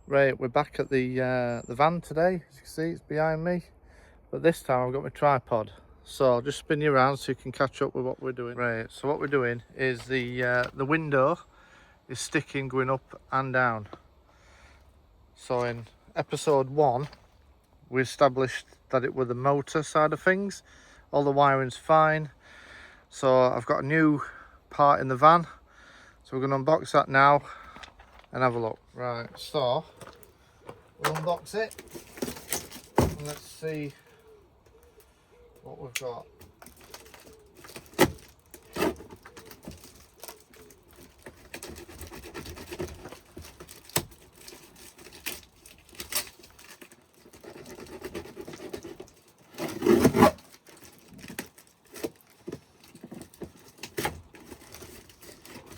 Right, we're back at the van today. As you can see, it's behind me. But this time I've got my tripod. So I'll just spin you around so you can catch up with what we're doing. Right, so what we're doing is the window is sticking going up and down. So in episode 1, we established that it were the motor side of things. All the wiring's fine. So I've got a new part in the van. So we're going to unbox that now and have a look. Right, so we'll unbox it and let's see what we've got.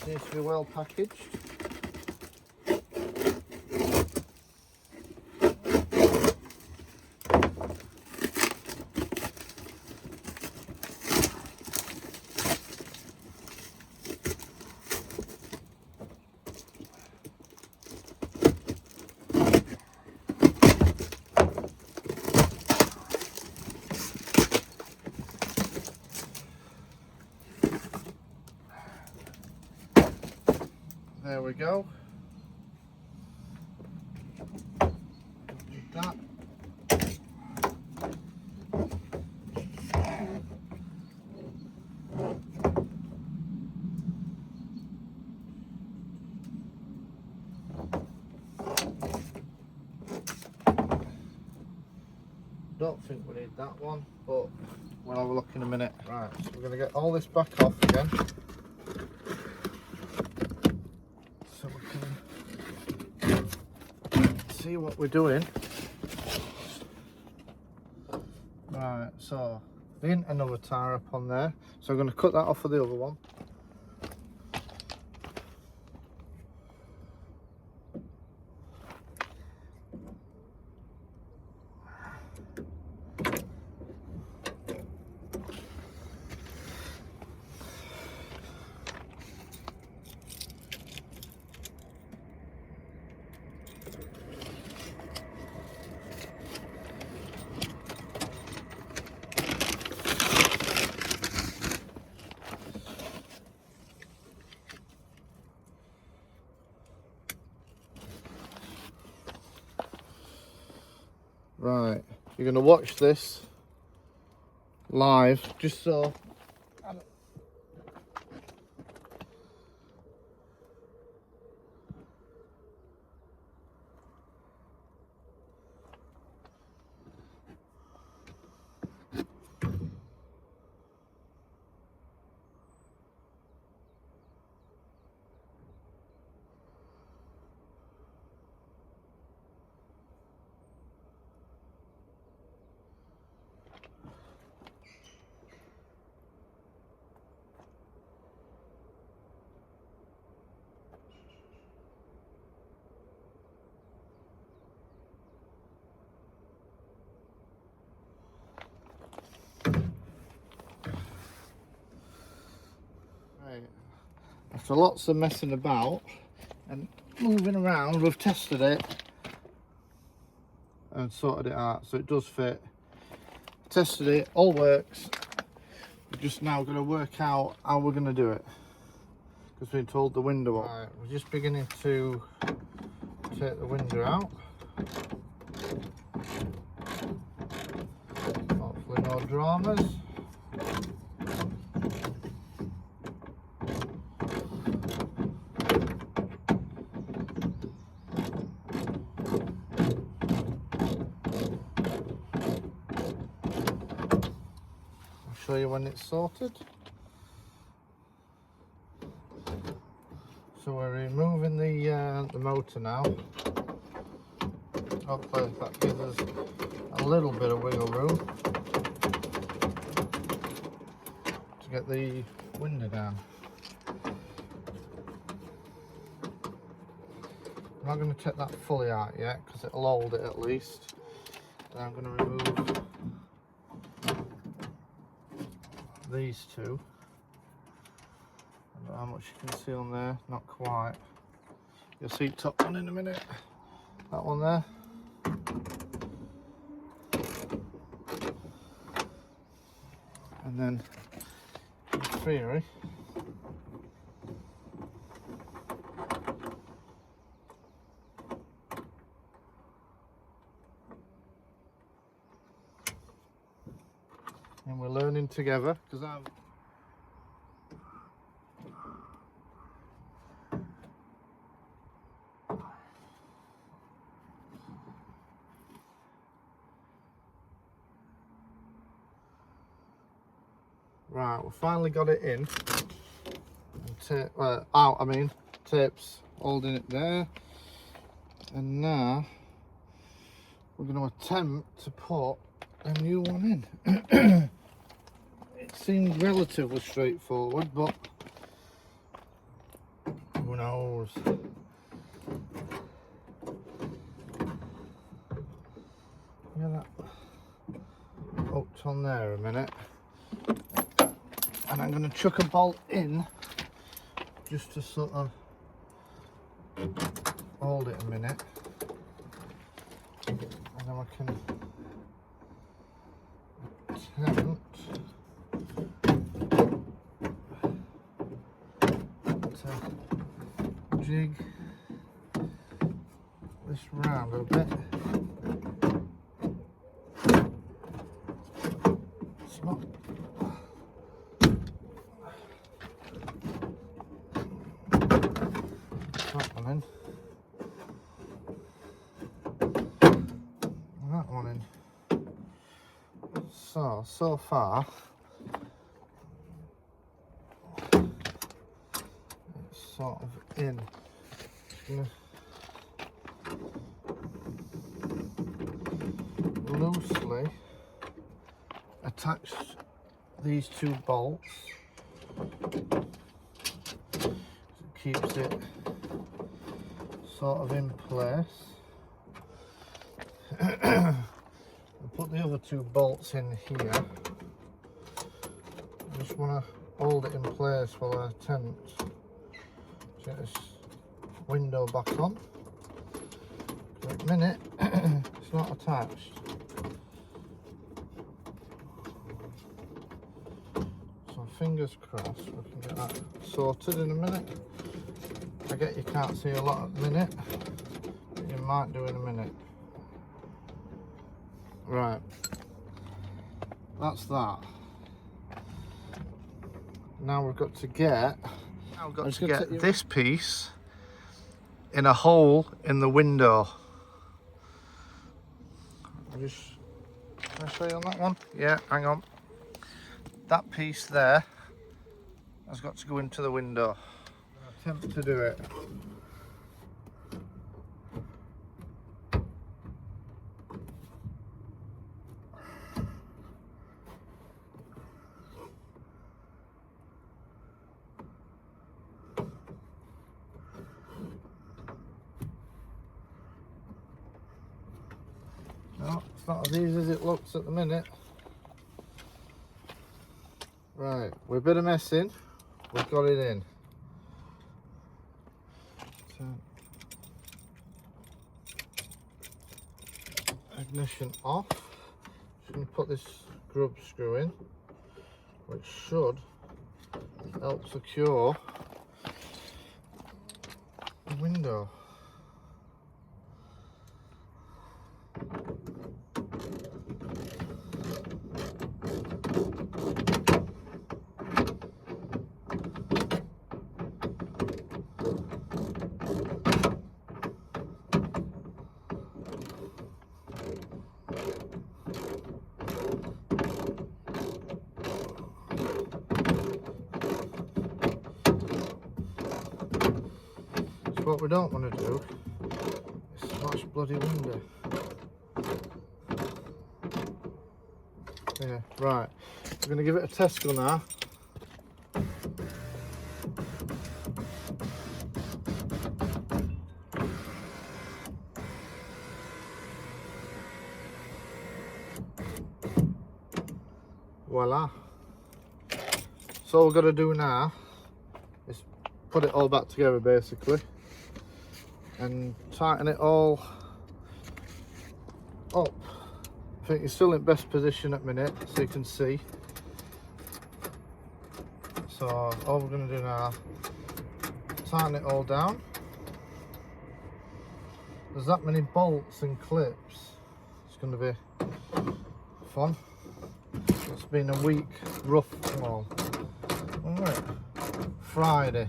Seems to be well packaged. There we go. Need that. Don't think we need that one, but we'll have a look in a minute. Right, so we're going to get all this back off again. So we can see what we're doing. Right, so there ain't another tyre up on there, so I'm going to cut that off of the other one. Right, you're going to watch this live, just so after lots of messing about and moving around, we've tested it and sorted it out, so it does fit. Tested it, all works. We're just now going to work out how we're going to do it, because we've been told the window up. Right, we're just beginning to take the window out. Hopefully no dramas. Show you when it's sorted. So we're removing the motor now. Hopefully that gives us a little bit of wiggle room to get the window down. I'm not going to take that fully out yet because it'll hold it at least. Then I'm going to remove these two. I don't know how much you can see on there, not quite. You'll see top one in a minute. that one there. And then in theory, and we're learning together because I'm right. We finally got it in, and out. I mean, tape's holding it there, and now we're going to attempt to put a new one in. It seems relatively straightforward, but who knows? Yeah, that hooked on there a minute, and I'm going to chuck a bolt in just to sort of hold it a minute, and then I can attempt to jig this round a bit. It's not that one in, and that one in. So far it's sort of in. Loosely attach these two bolts. It keeps it sort of in place. I'll put the other two bolts in here. I just want to hold it in place while I attempt to get this window back on. At the minute, it's not attached. So fingers crossed we can get that sorted in a minute. I get you can't see a lot at the minute, but you might do in a minute. Right, that's that. Now we've got to get this piece in a hole in the window. Can I show you on that one? Yeah, hang on. That piece there has got to go into the window. I'll attempt to do it. No, it's not as easy as it looks at the minute. Right, we're a bit of messing. We've got it in. So, ignition off. Just going to put this grub screw in, which should help secure the window. What we don't want to do is smash bloody window. Yeah, right. We're going to give it a test go now. Voila. So all we've got to do now is put it all back together basically and tighten it all up. I think it's still in best position at minute, so you can see. So all we're going to do now, tighten it all down. There's that many bolts and clips. It's going to be fun. It's been a week, rough, well, Friday.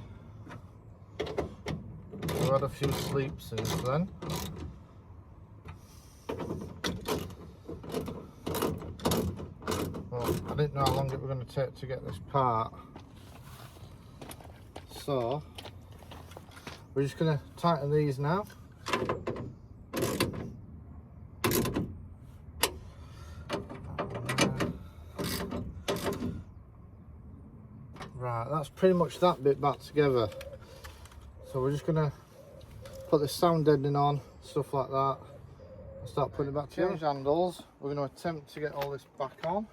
We had a few sleeps since then. Well, I didn't know how long it was going to take to get this part. So, we're just going to tighten these now. Right, that's pretty much that bit back together. So we're just going to put the sound deadening on, stuff like that, and start putting it back together. Change handles. We're going to attempt to get all this back on.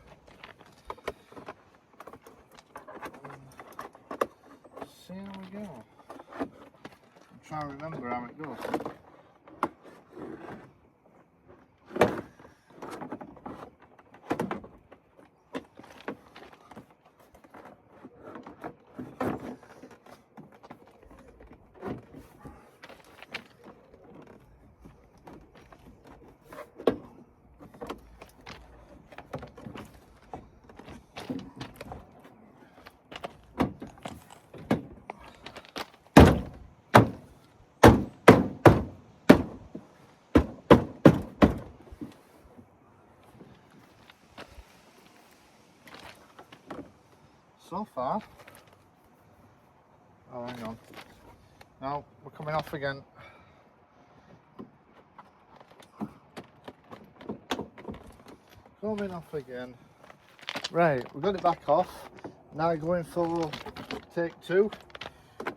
See how we go. I'm trying to remember how it goes. So far, oh hang on, now we're coming off again. Coming off again. Right, we've got it back off. Now going for take two.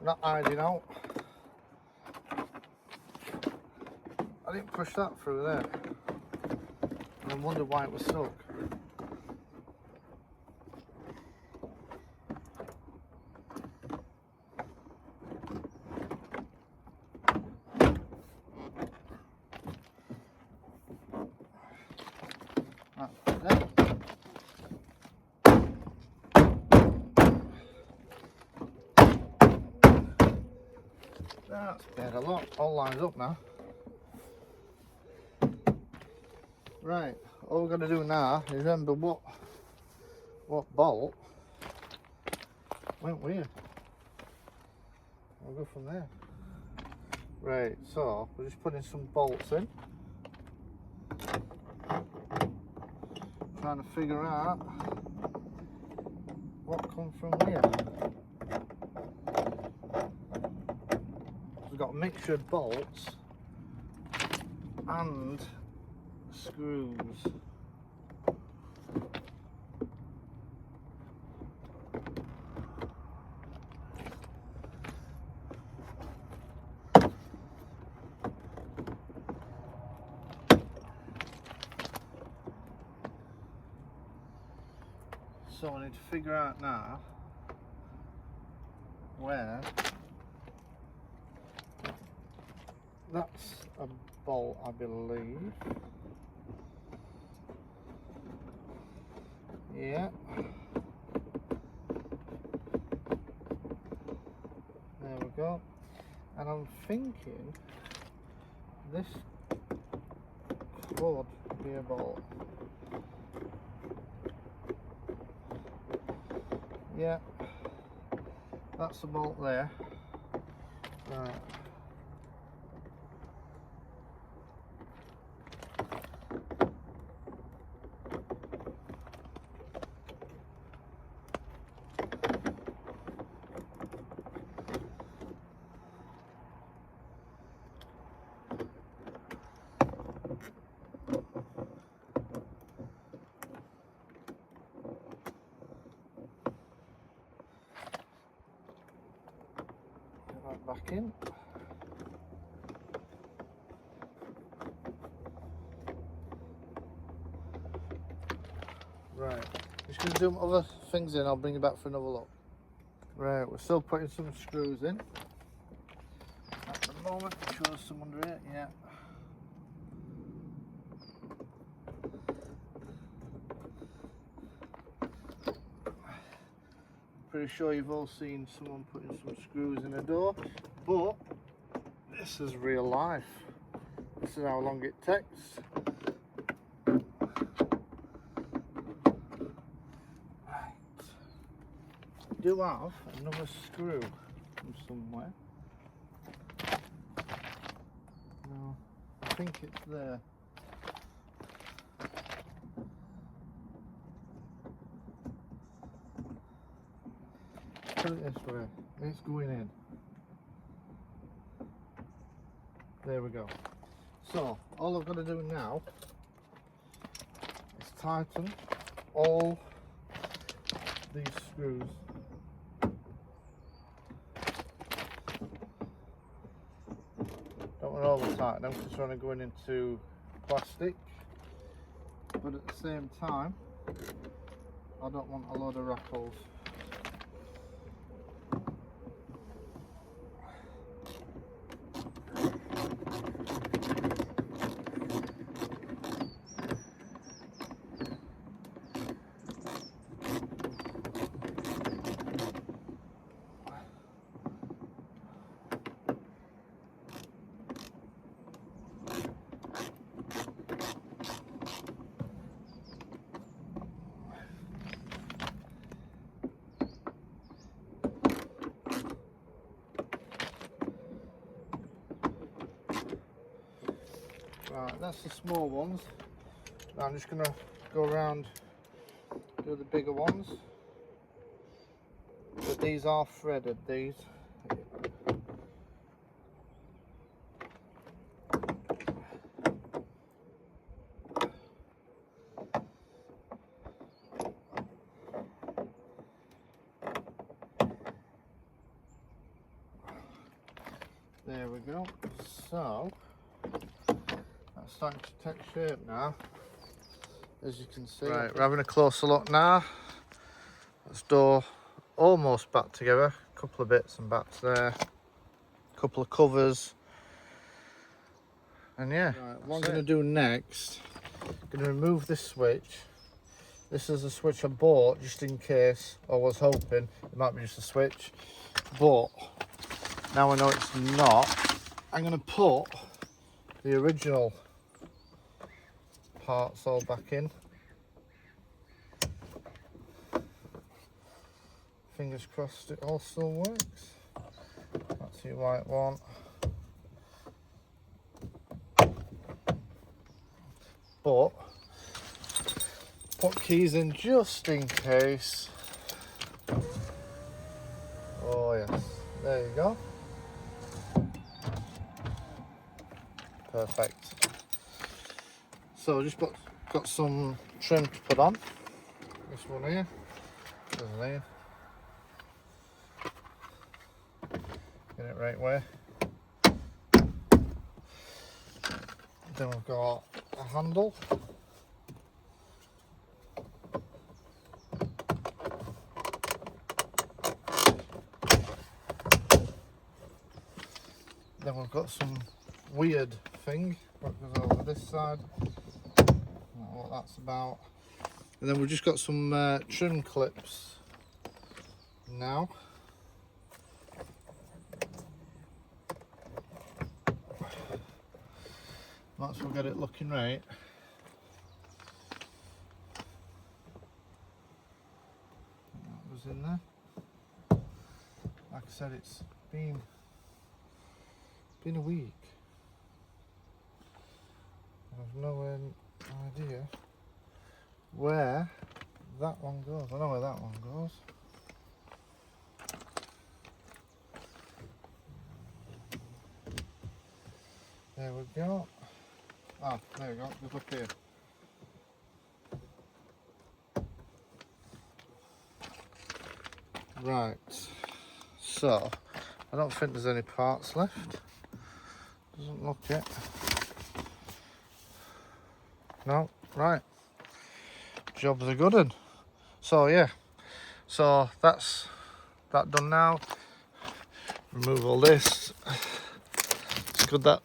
Not hiding out. I didn't push that through there. And I wondered why it was stuck. That's better. Look, all lines up now. Right, all we're going to do now is remember what bolt went where. We'll go from there. Right, so we're just putting some bolts in. Trying to figure out what comes from where. We've got a mixture of bolts and screws. So I need to figure out now where that's a bolt, I believe. Yeah. There we go. And I'm thinking this could be a bolt. Yeah, that's the bolt there. Right. Back in. Right, just going to do other things in, I'll bring you back for another look. Right, we're still putting some screws in. At the moment, I'm sure there's some under it, yeah. pretty sure you've all seen someone putting some screws in a door, but this is real life. This is how long it takes. Right. I do have another screw from somewhere. No, I think it's there. Put it this way, it's going in. There we go. So all I've got to do now is tighten all these screws. Don't want all the tighten them because they're only going into plastic, but at the same time I don't want a load of rattles. Right, that's the small ones. Now I'm just going to go around, do the bigger ones. But these are threaded, these. There we go. So that's starting to take shape now, as you can see. Right, we're having a closer look now. This door almost back together. A couple of bits and bats there. A couple of covers. And yeah, right, what I'm going to do next, I'm going to remove this switch. This is a switch I bought just in case, I was hoping it might be just a switch, but now I know it's not. I'm going to put the original parts all back in. Fingers crossed it all still works. That's your white one. But put keys in just in case. Oh yes, there you go. Perfect. So just got some trim to put on. This one here. There's there. Get it right way. Then we've got a handle. Then we've got some weird thing that goes over this side. I don't know what that's about. And then we've just got some trim clips now. Once we'll get it looking right. That was in there. Like I said, it's been a week. I've no idea where that one goes. I know where that one goes. There we go. Ah, there we go. Just up here. Right. So, I don't think there's any parts left. Doesn't look it. No, right. Job's a good one. So yeah. So that's that done now. Remove all this. It's good that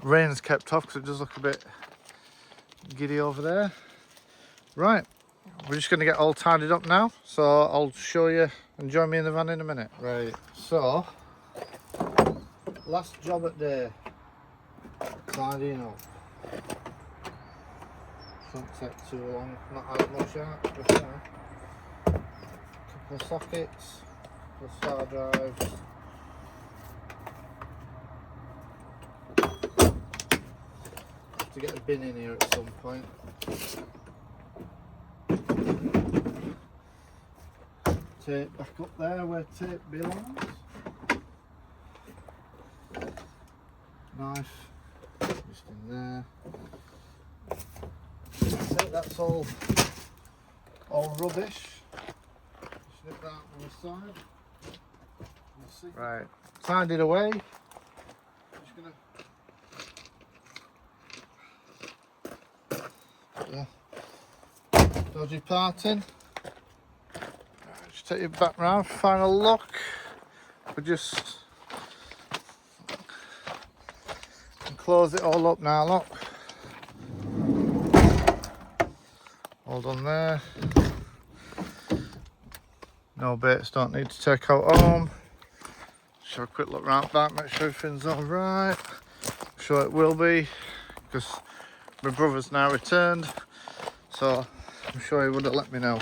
rain's kept off because it does look a bit giddy over there. Right. we're just going to get all tidied up now, so I'll show you and join me in the van in a minute. Right, so last job at day, tidying up. Shouldn't take too long, not as much out, just couple of sockets, couple of star drives. Have to get a bin in here at some point. Tape back up there where tape belongs. Knife just in there. That's all rubbish. Snip that on the side. Right, tidied away. Just gonna dodgy parting. Just take you back round, final look. We just close it all up now, look. All done there. No baits, don't need to take out home. Just have a quick look round back, make sure everything's alright. I'm sure it will be, because my brother's now returned, so I'm sure he would have let me know.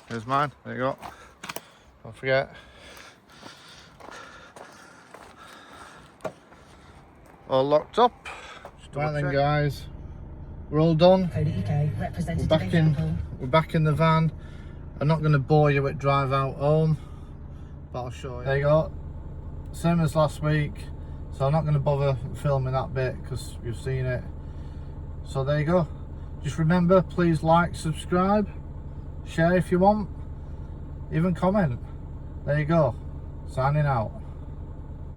There's mine, there you go. Don't forget. All locked up. Right then guys, we're all done. We're back in the van. I'm not going to bore you with drive out home, but I'll show you. There you go, same as last week, so I'm not going to bother filming that bit because you've seen it. So there you go. Just remember, please like, subscribe, share if you want, even comment. There you go, signing out.